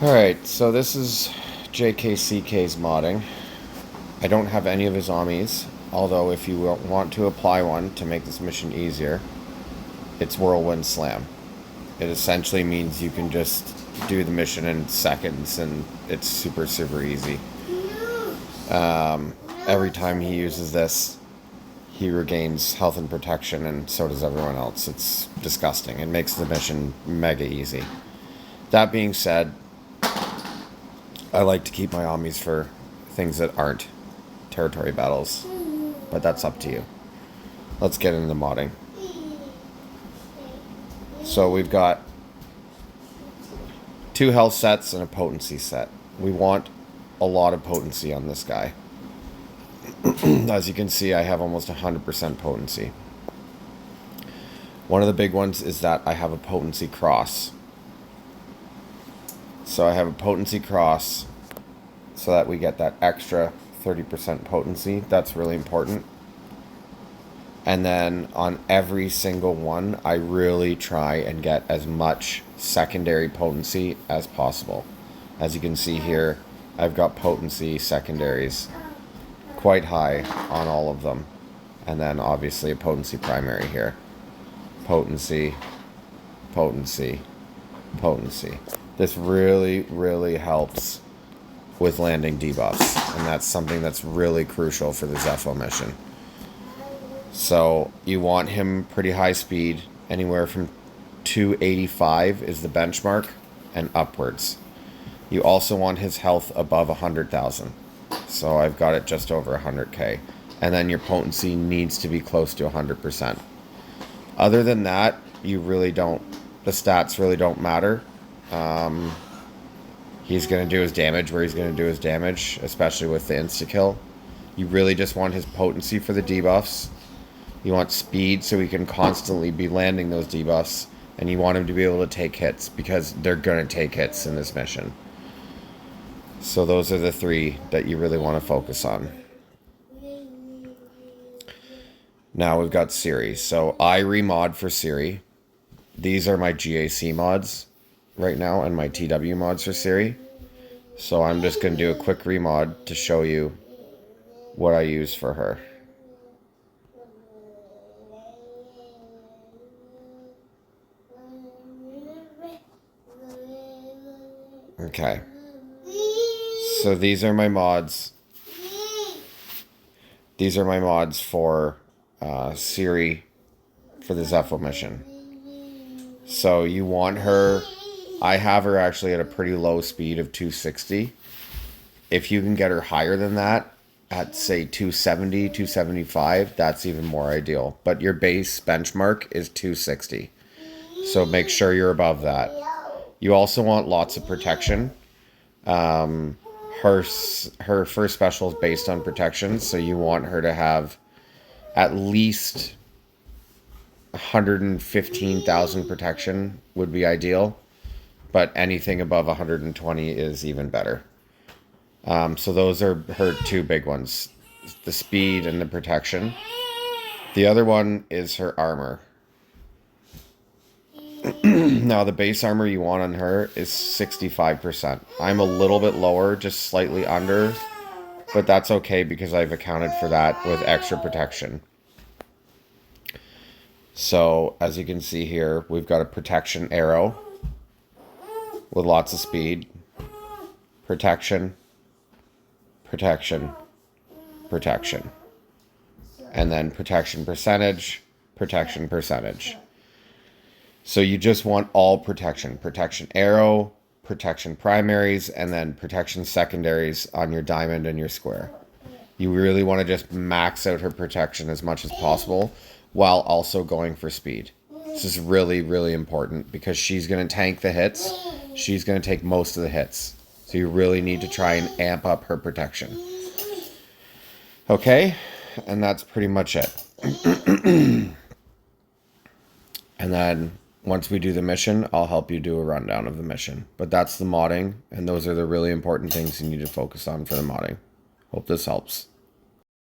Alright, so this is JKCK's modding. I don't have any of his Amis, although if you want to apply one to make this mission easier, it's Whirlwind Slam. It essentially means you can just do the mission in seconds, and it's super, super easy. Every time he uses this, he regains health and protection, and so does everyone else. It's disgusting. It makes the mission mega easy. That being said, I like to keep my Amis for things that aren't territory battles, but that's up to you. Let's get into modding. So we've got 2 health sets and a potency set. We want a lot of potency on this guy. As you can see, I have almost 100% potency. One of the big ones is that I have a potency cross. So I have a potency cross so that we get that extra 30% potency. That's really important. And then on every single one, I really try and get as much secondary potency as possible. As you can see here, I've got potency secondaries quite high on all of them. And then obviously a potency primary here. Potency, potency, potency. This really, really helps with landing debuffs. And that's something that's really crucial for the Zeffo mission. So you want him pretty high speed, anywhere from 285 is the benchmark and upwards. You also want his health above 100,000. So I've got it just over 100k. And then your potency needs to be close to 100%. Other than that, you really don't, the stats really don't matter. He's going to do his damage where he's going to do his damage, especially with the insta-kill. You really just want his potency for the debuffs. You want speed so he can constantly be landing those debuffs. And you want him to be able to take hits, because they're going to take hits in this mission. So those are the 3 that you really want to focus on. Now we've got Siri. So I remod for Siri. These are my GAC mods right now and my TW mods for Siri. So I'm just going to do a quick remod to show you what I use for her. Okay. So these are my mods. These are my mods for Siri for the Zeffo mission. So you want her, I have her actually at a pretty low speed of 260. If you can get her higher than that, at say 270, 275, that's even more ideal. But your base benchmark is 260. So make sure you're above that. You also want lots of protection. Her first special is based on protection, so you want her to have at least 115,000 protection would be ideal, but anything above 120 is even better. So those are her 2 big ones, the speed and the protection. The other one is her armor. Now the base armor you want on her is 65%. I'm a little bit lower, just slightly under, but that's okay because I've accounted for that with extra protection. So as you can see here, we've got a protection arrow with lots of speed. Protection, protection, protection. And then protection percentage, protection percentage. So you just want all protection. Protection arrow, protection primaries, and then protection secondaries on your diamond and your square. You really want to just max out her protection as much as possible while also going for speed. This is really, really important because she's going to tank the hits. She's going to take most of the hits. So you really need to try and amp up her protection. Okay, and that's pretty much it. And then once we do the mission, I'll help you do a rundown of the mission. But that's the modding, and those are the really important things you need to focus on for the modding. Hope this helps.